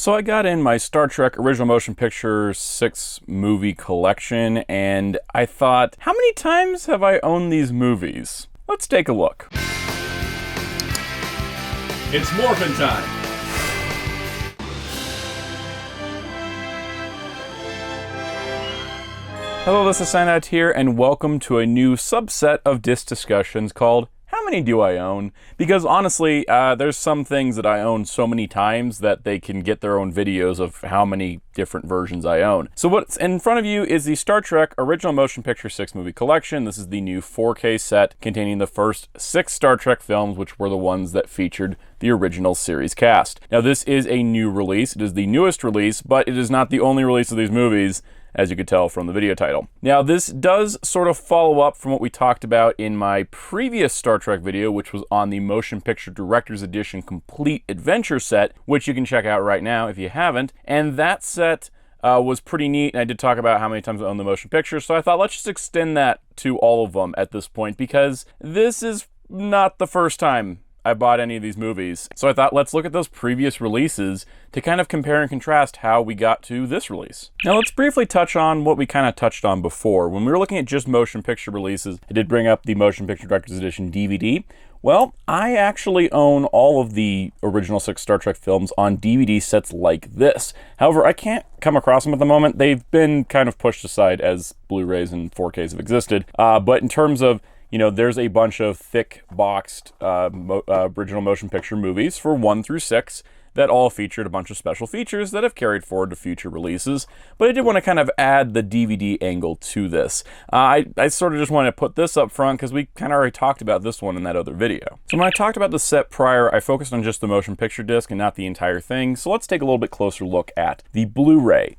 So I got in my Star Trek Original Motion Picture 6 movie collection, and I thought, how many times have I owned these movies? Let's take a look. It's morphin' time! Hello, this is Soundout here, and welcome to a new subset of disc discussions called How Many Do I Own? Because honestly, there's some things that I own so many times that they can get their own videos of how many different versions I own. So what's in front of you is the Star Trek Original Motion Picture 6 movie collection. This is the new 4K set containing the first 6 Star Trek films, which were the ones that featured the original series cast. Now this is a new release. It is the newest release, but it is not the only release of these movies, as you could tell from the video title. Now, this does sort of follow up from what we talked about in my previous Star Trek video, which was on the Motion Picture Director's Edition Complete Adventure set, which you can check out right now if you haven't. And that set was pretty neat, and I did talk about how many times I own the motion picture, so I thought let's just extend that to all of them at this point, because this is not the first time I bought any of these movies. So I thought let's look at those previous releases to kind of compare and contrast how we got to this release. Now let's briefly touch on what we kind of touched on before. When we were looking at just motion picture releases, I did bring up the Motion Picture Director's Edition DVD. Well, I actually own all of the original 6 Star Trek films on DVD sets like this. However, I can't come across them at the moment. They've been kind of pushed aside as Blu-rays and 4Ks have existed. But in terms of, you know, there's a bunch of thick boxed original motion picture movies for 1 through 6 that all featured a bunch of special features that have carried forward to future releases. But I did want to kind of add the DVD angle to this. I sort of just wanted to put this up front because we kind of already talked about this one in that other video. So when I talked about the set prior, I focused on just the motion picture disc and not the entire thing. So let's take a little bit closer look at the Blu-ray.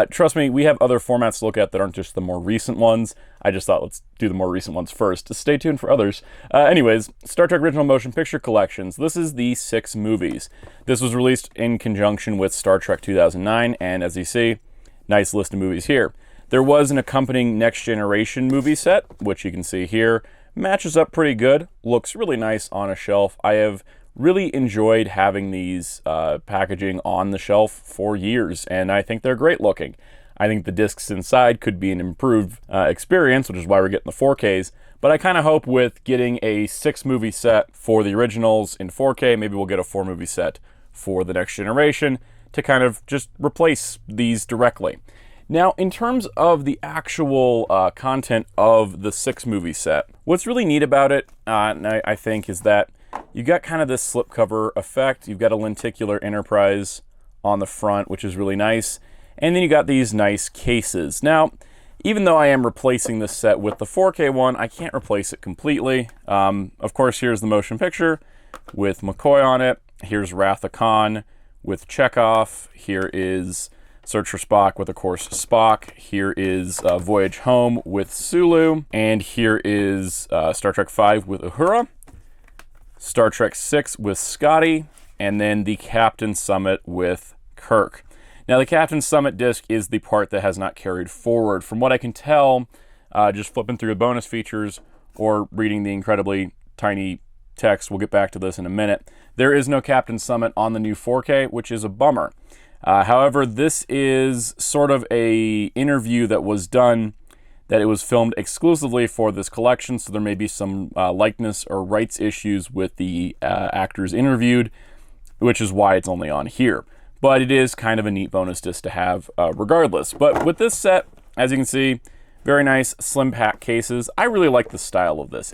Trust me, we have other formats to look at that aren't just the more recent ones. I just thought let's do the more recent ones first. Stay tuned for others. Anyways, Star Trek Original Motion Picture Collections. This is the 6 movies. This was released in conjunction with Star Trek 2009, and as you see, nice list of movies here. There was an accompanying Next Generation movie set, which you can see here. Matches up pretty good. Looks really nice on a shelf. I have really enjoyed having these packaging on the shelf for years, and I think they're great looking. I think the discs inside could be an improved experience, which is why we're getting the 4Ks, but I kind of hope with getting a 6 movie set for the originals in 4K, maybe we'll get a 4 movie set for the Next Generation to kind of just replace these directly. Now, in terms of the actual content of the 6 movie set, what's really neat about it, I think, is that you got kind of this slipcover effect. You've got a lenticular Enterprise on the front, which is really nice. And then you got these nice cases. Now, even though I am replacing this set with the 4K one, I can't replace it completely. Of course, here's the motion picture with McCoy on it. Here's Wrath of Khan with Chekhov. Here is Search for Spock with, of course, Spock. Here is Voyage Home with Sulu. And here is Star Trek V with Uhura. Star Trek 6 with Scotty, and then the Captain Summit with Kirk. Now, the Captain Summit disc is the part that has not carried forward. From what I can tell, just flipping through the bonus features or reading the incredibly tiny text, we'll get back to this in a minute, there is no Captain Summit on the new 4K, which is a bummer. However, this is sort of a interview that was done, that it was filmed exclusively for this collection, so there may be some likeness or rights issues with the actors interviewed, which is why it's only on here. But it is kind of a neat bonus disc to have regardless. But with this set, as you can see, very nice slim pack cases. I really like the style of this.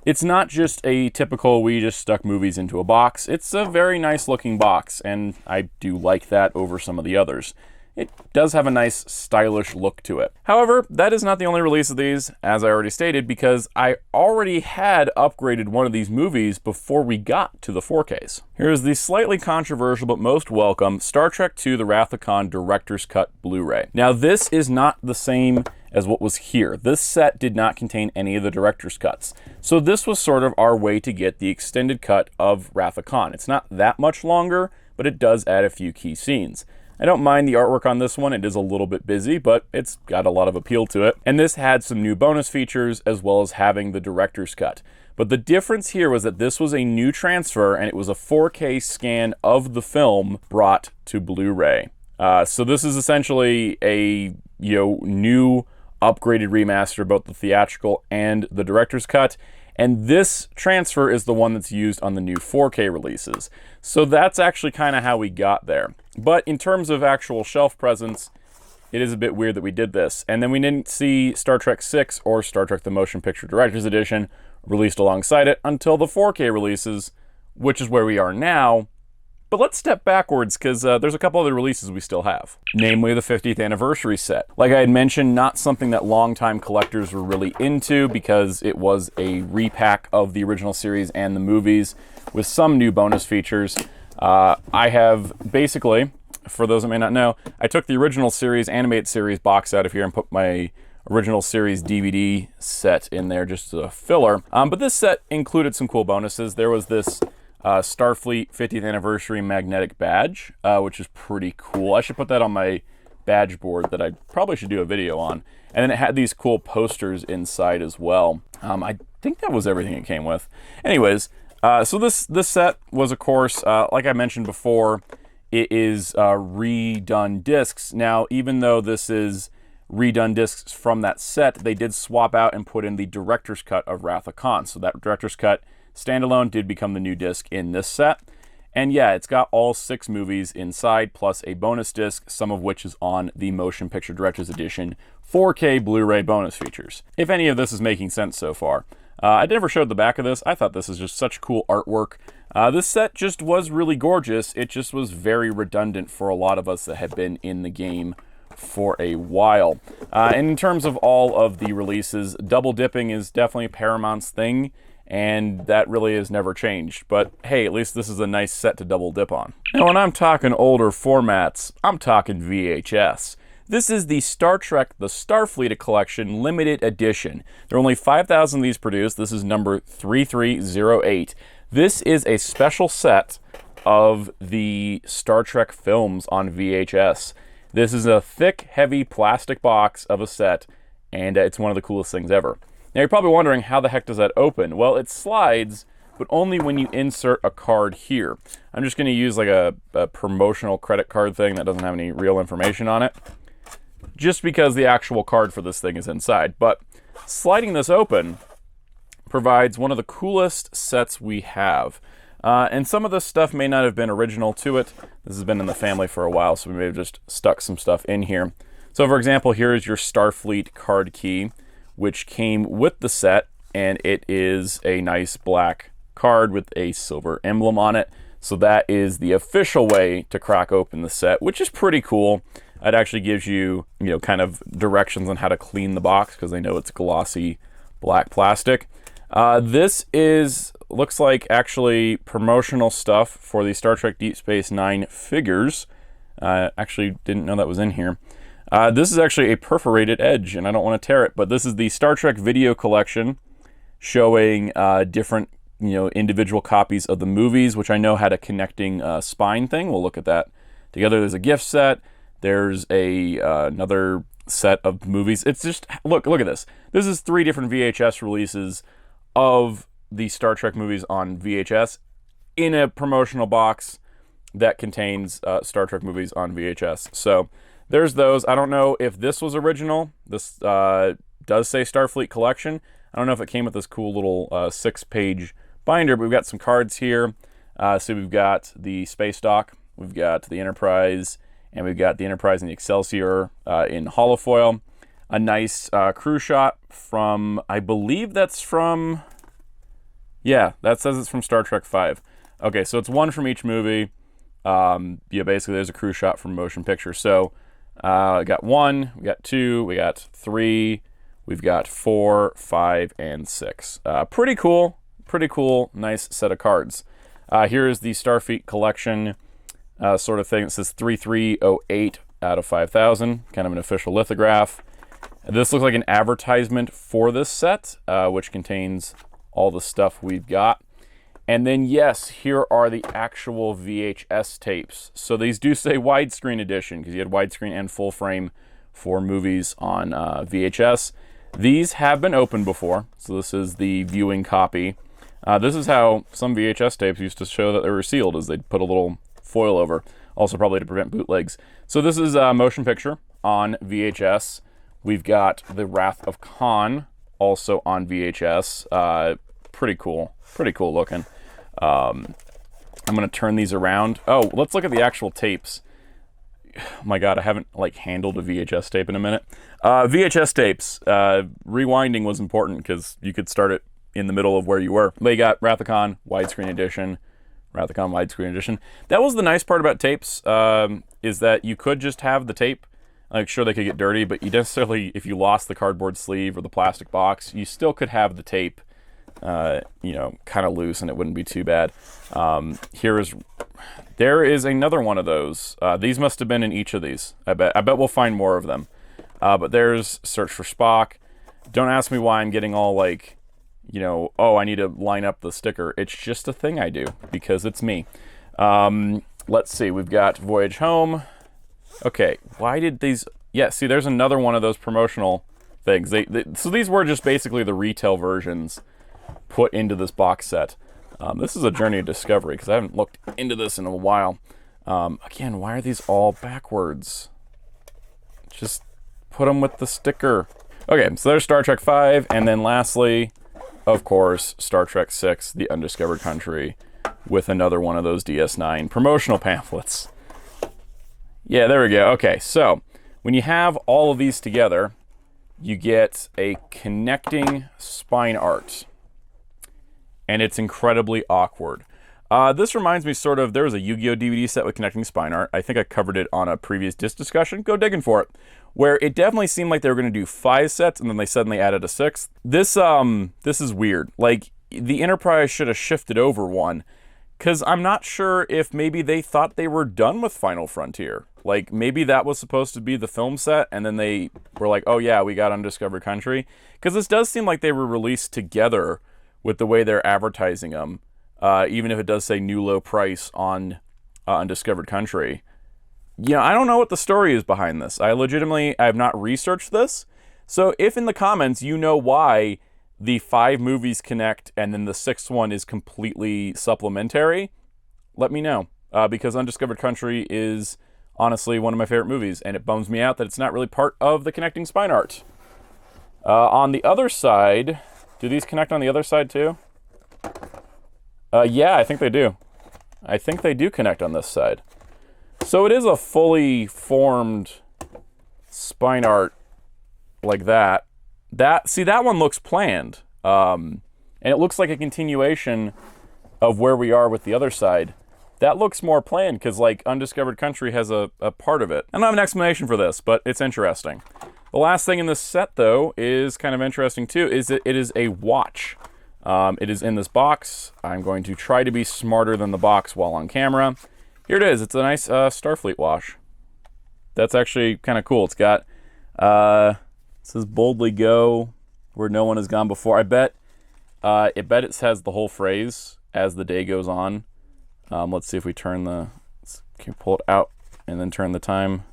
It's not just a typical we just stuck movies into a box. It's a very nice looking box, and I do like that over some of the others. It does have a nice stylish look to it. However, that is not the only release of these, as I already stated, because I already had upgraded one of these movies before we got to the 4Ks. Here is the slightly controversial but most welcome Star Trek II The Wrath of Khan Director's Cut Blu-ray. Now, this is not the same as what was here. This set did not contain any of the director's cuts. So this was sort of our way to get the extended cut of Wrath of Khan. It's not that much longer, but it does add a few key scenes. I don't mind the artwork on this one. It is a little bit busy, but it's got a lot of appeal to it. And this had some new bonus features as well as having the director's cut. But the difference here was that this was a new transfer, and it was a 4K scan of the film brought to Blu-ray. So this is essentially a new upgraded remaster, both the theatrical and the director's cut. And this transfer is the one that's used on the new 4K releases. So that's actually kind of how we got there. But in terms of actual shelf presence, it is a bit weird that we did this. And then we didn't see Star Trek VI or Star Trek the Motion Picture Director's Edition released alongside it until the 4K releases, which is where we are now. But let's step backwards, because there's a couple other releases we still have. Namely, the 50th anniversary set. Like I had mentioned, not something that longtime collectors were really into, because it was a repack of the original series and the movies with some new bonus features. I have basically, for those that may not know, I took the original series, animated series box out of here and put my original series DVD set in there just as a filler. But this set included some cool bonuses. There was this Starfleet 50th anniversary magnetic badge, which is pretty cool. I should put that on my badge board that I probably should do a video on. And then it had these cool posters inside as well. I think that was everything it came with. Anyways, so this set was, of course, like I mentioned before, it is redone discs. Now, even though this is redone discs from that set, they did swap out and put in the director's cut of Wrath of Khan. So that director's cut standalone did become the new disc in this set. And yeah, it's got all 6 movies inside, plus a bonus disc, some of which is on the Motion Picture Director's Edition 4K Blu-ray bonus features. If any of this is making sense so far. I never showed the back of this. I thought this is just such cool artwork. This set just was really gorgeous. It just was very redundant for a lot of us that have been in the game for a while. And in terms of all of the releases, double dipping is definitely Paramount's thing, and that really has never changed. But hey, at least this is a nice set to double dip on. Now, when I'm talking older formats, I'm talking VHS. This is the Star Trek the Starfleet Collection limited edition. There are only 5,000 of these produced. This is number 3308. This is a special set of the Star Trek films on VHS. This is a thick, heavy plastic box of a set, and it's one of the coolest things ever. Now, you're probably wondering, how the heck does that open? Well, it slides, but only when you insert a card here. I'm just going to use like a promotional credit card thing that doesn't have any real information on it, just because the actual card for this thing is inside. But sliding this open provides one of the coolest sets we have. And some of this stuff may not have been original to it. This has been in the family for a while, so we may have just stuck some stuff in here. So for example, here is your Starfleet card key, which came with the set, and it is a nice black card with a silver emblem on it. So that is the official way to crack open the set, which is pretty cool. It actually gives you, kind of directions on how to clean the box, because I know it's glossy black plastic. This looks like actually promotional stuff for the Star Trek Deep Space Nine figures. Actually didn't know that was in here. This is actually a perforated edge, and I don't want to tear it, but this is the Star Trek video collection showing different, individual copies of the movies, which I know had a connecting spine thing. We'll look at that together. There's a gift set. There's another set of movies. It's just, look at this. This is 3 different VHS releases of the Star Trek movies on VHS in a promotional box that contains Star Trek movies on VHS. So there's those. I don't know if this was original. This does say Starfleet Collection. I don't know if it came with this cool little 6-page binder, but we've got some cards here. So we've got the Space Dock, we've got the Enterprise, and we've got the Enterprise and the Excelsior in holofoil. A nice crew shot from, I believe that's from, yeah, that says it's from Star Trek V. Okay, so it's 1 from each movie. Basically there's a crew shot from motion picture. So we got 1, we got 2, we got 3, we've got 4, 5, and 6. Pretty cool, nice set of cards. Here is the Starfleet Collection sort of thing. It says 3308 out of 5,000, kind of an official lithograph. This looks like an advertisement for this set, which contains all the stuff we've got. And then, yes, here are the actual VHS tapes. So these do say widescreen edition, because you had widescreen and full frame for movies on VHS. These have been opened before, so this is the viewing copy. This is how some VHS tapes used to show that they were sealed, is they'd put a little foil over, also probably to prevent bootlegs. So this is a motion picture on VHS. We've got The Wrath of Khan also on VHS. Pretty cool looking. I'm gonna turn these around. Oh, let's look at the actual tapes. Oh my god, I haven't handled a VHS tape in a minute. VHS tapes, rewinding was important because you could start it in the middle of where you were. They got Wrath of Khan, widescreen edition, Wrath of Khan, widescreen edition. That was the nice part about tapes, is that you could just have the tape. Sure, they could get dirty, but you necessarily, if you lost the cardboard sleeve or the plastic box, you still could have the tape, kind of loose, and it wouldn't be too bad. There is another one of those. These must have been in each of these. I bet we'll find more of them. But there's Search for Spock. Don't ask me why I'm getting all oh, I need to line up the sticker. It's just a thing I do because it's me. Let's see. We've got Voyage Home. Okay, why did these... Yeah, see, there's another one of those promotional things. So these were just basically the retail versions put into this box set. This is a journey of discovery because I haven't looked into this in a while. Again, why are these all backwards? Just put them with the sticker. Okay, so there's Star Trek V, and then lastly, of course, Star Trek VI, The Undiscovered Country, with another one of those DS9 promotional pamphlets. Yeah, there we go. Okay, so when you have all of these together, you get a connecting spine art. And it's incredibly awkward. This reminds me there was a Yu-Gi-Oh! DVD set with connecting spine art. I think I covered it on a previous disc discussion. Go digging for it. Where it definitely seemed like they were going to do 5 sets, and then they suddenly added a 6th. This is weird. The Enterprise should have shifted over one. Because I'm not sure if maybe they thought they were done with Final Frontier. Maybe that was supposed to be the film set, and then they were like, oh yeah, we got Undiscovered Country. Because this does seem like they were released together with the way they're advertising them, even if it does say new low price on Undiscovered Country. I don't know what the story is behind this. I have not researched this. So if in the comments you know why the 5 movies connect and then the 6th one is completely supplementary, let me know. Because Undiscovered Country is honestly one of my favorite movies, and it bums me out that it's not really part of the connecting spine art. On the other side... Do these connect on the other side too? Yeah, I think they do. I think they do connect on this side. So it is a fully formed spine art like that. See, that one looks planned. And it looks like a continuation of where we are with the other side. That looks more planned because Undiscovered Country has a part of it. I don't have an explanation for this, but it's interesting. The last thing in this set, though, is kind of interesting, too, is that it is a watch. It is in this box. I'm going to try to be smarter than the box while on camera. Here it is. It's a nice Starfleet watch. That's actually kind of cool. It's got, it says boldly go where no one has gone before. I bet it has the whole phrase as the day goes on. Let's see if we turn can we pull it out and then turn the time.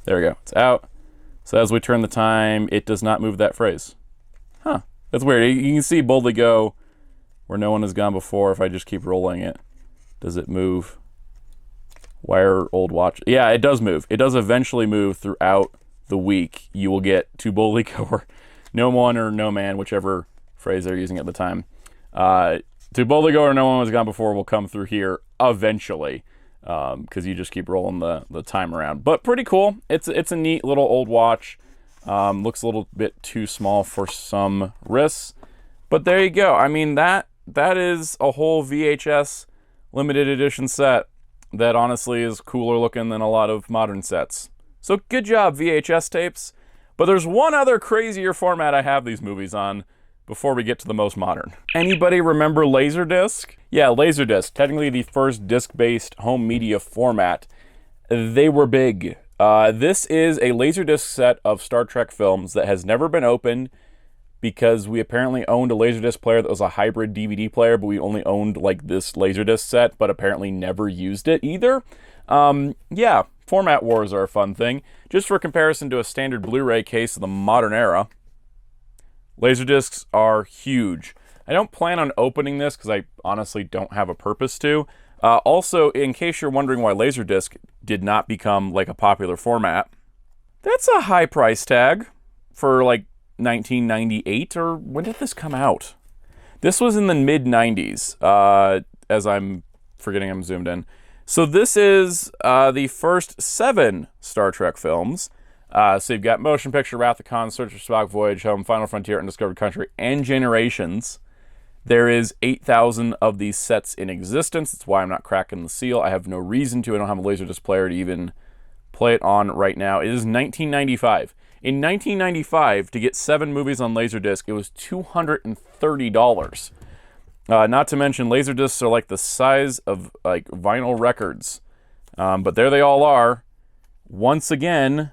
There we go. It's out. So as we turn the time, it does not move that phrase. Huh. That's weird. You can see boldly go where no one has gone before. If I just keep rolling it, does it move? Wire old watch. Yeah, it does move. It does eventually move throughout the week. You will get to boldly go or no one or no man, whichever phrase they're using at the time. To boldly go or no one has gone before will come through here eventually. Because you just keep rolling the time around. But pretty cool. It's a neat little old watch. Looks a little bit too small for some wrists. But there you go. I mean, that is a whole VHS limited edition set that honestly is cooler looking than a lot of modern sets. So good job, VHS tapes. But there's one other crazier format I have these movies on before we get to the most modern. Anybody remember Laserdisc? Yeah, Laserdisc, technically the first disc-based home media format. They were big. This is a Laserdisc set of Star Trek films that has never been opened because we apparently owned a Laserdisc player that was a hybrid DVD player, but we only owned this Laserdisc set, but apparently never used it either. Yeah, format wars are a fun thing. Just for comparison to a standard Blu-ray case of the modern era, Laserdiscs are huge. I don't plan on opening this because I honestly don't have a purpose to. Also, in case you're wondering why Laserdisc did not become like a popular format, that's a high price tag for like 1998, or when did this come out? This was in the mid-90s, as I'm forgetting I'm zoomed in. So this is the first 7 Star Trek films. So you've got Motion Picture, Wrath of Khan, Search for Spock, Voyage Home, Final Frontier, Undiscovered Country, and Generations. There is 8,000 of these sets in existence. That's why I'm not cracking the seal. I have no reason to. I don't have a Laserdisc player to even play it on right now. It is 1995. In 1995, to get 7 movies on Laserdisc, it was $230. Not to mention, Laserdiscs are like the size of like vinyl records. But there they all are. Once again,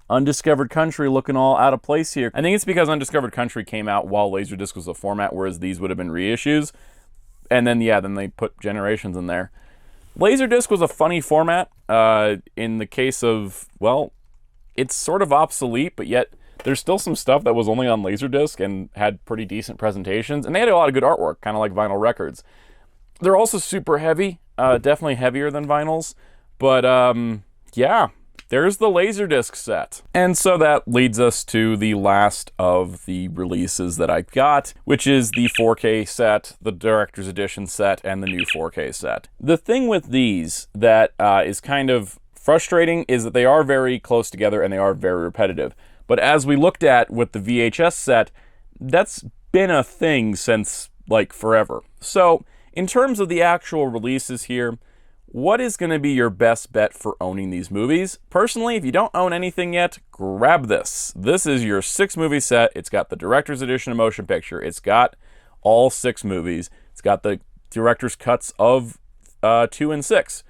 Undiscovered Country looking all out of place here. I think it's because Undiscovered Country came out while Laserdisc was a format, whereas these would have been reissues. And then, yeah, then they put Generations in there. Laserdisc was a funny format in the case of, well, it's sort of obsolete, but yet there's still some stuff that was only on Laserdisc and had pretty decent presentations. And they had a lot of good artwork, kind of like vinyl records. They're also super heavy, definitely heavier than vinyls. But, yeah, there's the Laserdisc set. And so that leads us to the last of the releases that I got, which is the 4K set, the Director's Edition set, and the new 4K set. The thing with these that is kind of frustrating is that they are very close together and they are very repetitive. But as we looked at with the VHS set, that's been a thing since, like, forever. So, in terms of the actual releases here, what is going to be your best bet for owning these movies? Personally, if you don't own anything yet, grab this. This is your 6-movie set. It's got the Director's Edition of Motion Picture. It's got all 6 movies. It's got the director's cuts of 2 and 6.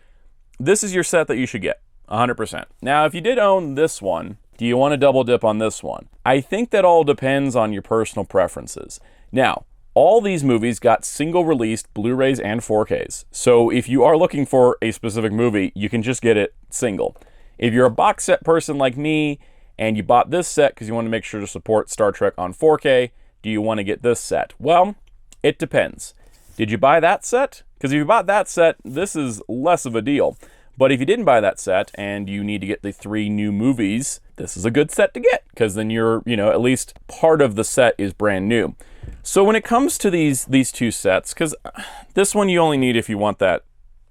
This is your set that you should get, 100%. Now, if you did own this one, do you want to double dip on this one? I think that all depends on your personal preferences. Now, all these movies got single-released Blu-rays and 4Ks. So if you are looking for a specific movie, you can just get it single. If you're a box set person like me, and you bought this set because you want to make sure to support Star Trek on 4K, do you want to get this set? Well, it depends. Did you buy that set? Because if you bought that set, this is less of a deal. But if you didn't buy that set and you need to get the 3 new movies, this is a good set to get because then you're, at least part of the set is brand new. So when it comes to these 2 sets, because this one you only need if you want that,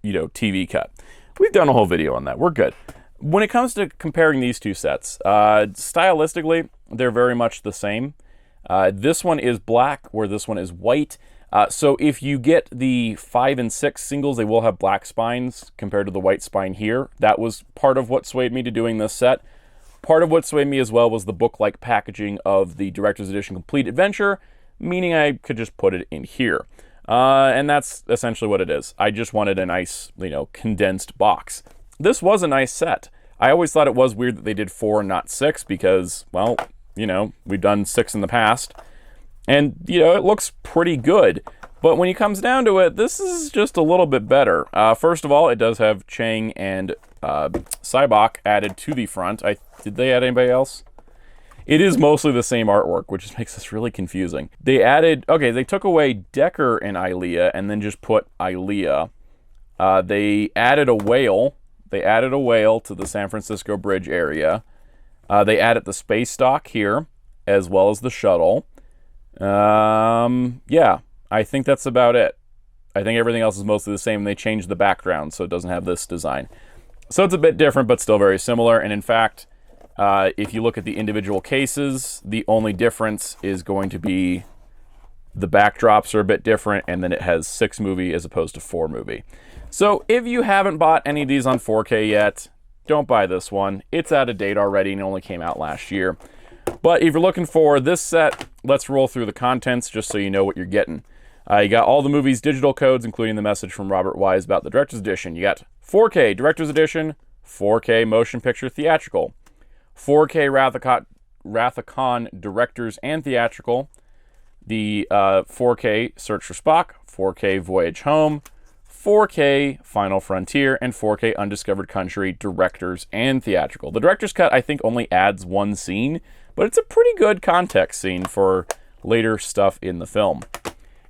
TV cut. We've done a whole video on that. We're good. When it comes to comparing these 2 sets, stylistically, they're very much the same. This one is black, where this one is white. So if you get the 5 and 6 singles, they will have black spines compared to the white spine here. That was part of what swayed me to doing this set. Part of what swayed me as well was the book-like packaging of the Director's Edition Complete Adventure, meaning I could just put it in here. And that's essentially what it is. I just wanted a nice, condensed box. This was a nice set. I always thought it was weird that they did 4 and not 6 because, well, we've done 6 in the past. And, it looks pretty good. But when it comes down to it, this is just a little bit better. First of all, it does have Chang and Sybok added to the front. Did they add anybody else? It is mostly the same artwork, which just makes this really confusing. They took away Decker and Ilea and then just put Ilea. They added a whale. They added a whale to the San Francisco Bridge area. They added the space dock here, as well as the shuttle. Yeah, I think that's about it. I think everything else is mostly the same. They changed the background, so it doesn't have this design. So it's a bit different, but still very similar. And in fact, if you look at the individual cases, the only difference is going to be the backdrops are a bit different, and then it has 6 movie as opposed to 4 movie. So if you haven't bought any of these on 4K yet, don't buy this one. It's out of date already and it only came out last year. But if you're looking for this set, let's roll through the contents just so you know what you're getting. You got all the movie's digital codes, including the message from Robert Wise about the Director's Edition. You got 4K Director's Edition, 4K Motion Picture Theatrical, 4K Wrath of Khan Directors and Theatrical, the 4K Search for Spock, 4K Voyage Home, 4K Final Frontier, and 4K Undiscovered Country Directors and Theatrical. The Director's Cut, I think, only adds 1 scene, but it's a pretty good context scene for later stuff in the film.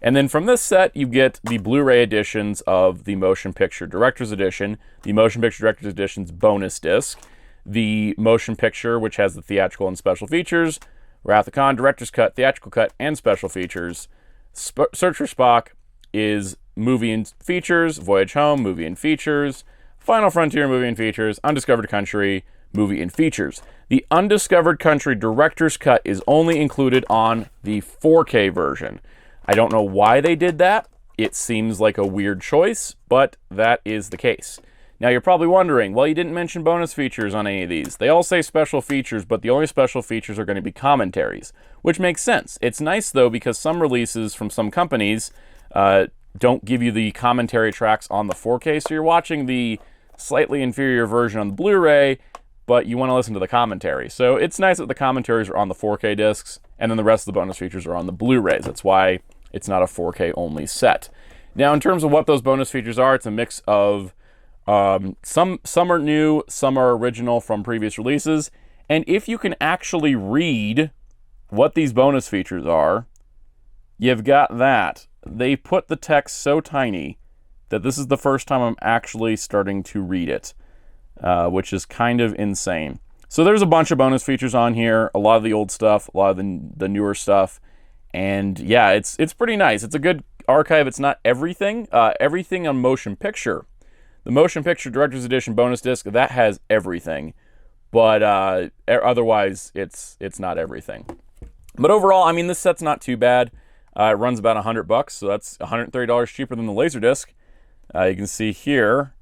And then from this set, you get the Blu-ray editions of the Motion Picture Director's Edition, the Motion Picture Director's Edition's bonus disc, the Motion Picture, which has the theatrical and special features, Wrath of Khan Director's Cut, theatrical cut, and special features. Search for Spock is movie and features, Voyage Home, movie and features, Final Frontier, movie and features, Undiscovered Country, movie and features. The Undiscovered Country Director's Cut is only included on the 4K version. I don't know why they did that. It seems like a weird choice, but that is the case. Now you're probably wondering, well, you didn't mention bonus features on any of these. They all say special features, but the only special features are going to be commentaries, which makes sense. It's nice though, because some releases from some companies don't give you the commentary tracks on the 4K, so you're watching the slightly inferior version on the Blu-ray, but you want to listen to the commentary. So it's nice that the commentaries are on the 4K discs, and then the rest of the bonus features are on the Blu-rays. That's why it's not a 4K only set. Now, in terms of what those bonus features are, it's a mix of some are new, some are original from previous releases. And if you can actually read what these bonus features are, you've got that. They put the text so tiny that this is the first time I'm actually starting to read it, which is kind of insane. So there's a bunch of bonus features on here, a lot of the old stuff, a lot of the newer stuff. And yeah, it's pretty nice. It's a good archive. It's not everything. Everything on Motion Picture. The Motion Picture Director's Edition bonus disc, that has everything. But otherwise, it's not everything. But overall, I mean, this set's not too bad. It runs about $100, so that's $130 cheaper than the Laserdisc. You can see here,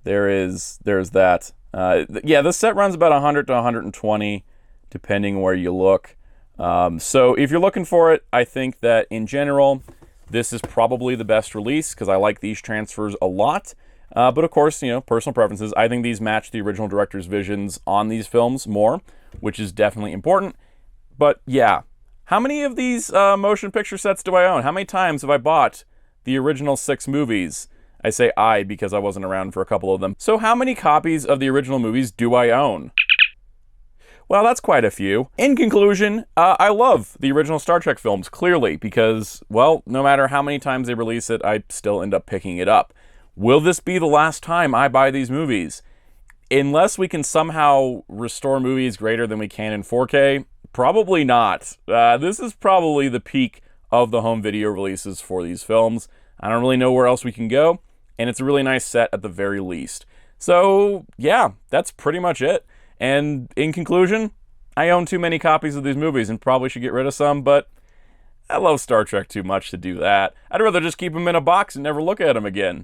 there's that. Yeah, this set runs about $100 to $120, depending where you look. So if you're looking for it, I think that in general, this is probably the best release because I like these transfers a lot. But of course, you know, personal preferences. I think these match the original director's visions on these films more, which is definitely important. But yeah, how many of these motion picture sets do I own? How many times have I bought the original 6 movies? I say I because I wasn't around for a couple of them. So how many copies of the original movies do I own? Well, that's quite a few. In conclusion, I love the original Star Trek films, clearly, because, well, no matter how many times they release it, I still end up picking it up. Will this be the last time I buy these movies? Unless we can somehow restore movies greater than we can in 4K, probably not. This is probably the peak of the home video releases for these films. I don't really know where else we can go, and it's a really nice set at the very least. So, yeah, that's pretty much it. And in conclusion, I own too many copies of these movies and probably should get rid of some, but I love Star Trek too much to do that. I'd rather just keep them in a box and never look at them again.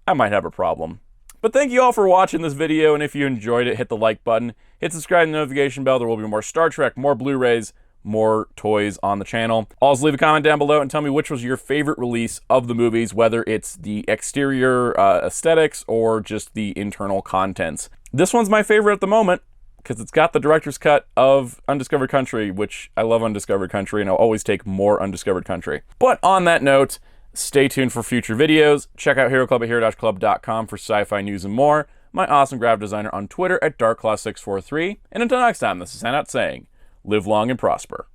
I might have a problem. But thank you all for watching this video, and if you enjoyed it, hit the like button, hit subscribe and the notification bell. There will be more Star Trek, more Blu-rays, more toys on the channel. Also, leave a comment down below and tell me which was your favorite release of the movies, whether it's the exterior aesthetics or just the internal contents. This one's my favorite at the moment because it's got the director's cut of Undiscovered Country, which I love Undiscovered Country, and I'll always take more Undiscovered Country. But on that note, stay tuned for future videos. Check out HeroClub at hero-club.com for sci-fi news and more. My awesome graphic designer on Twitter at darkclaw643. And until next time, this is Soundout saying, live long and prosper.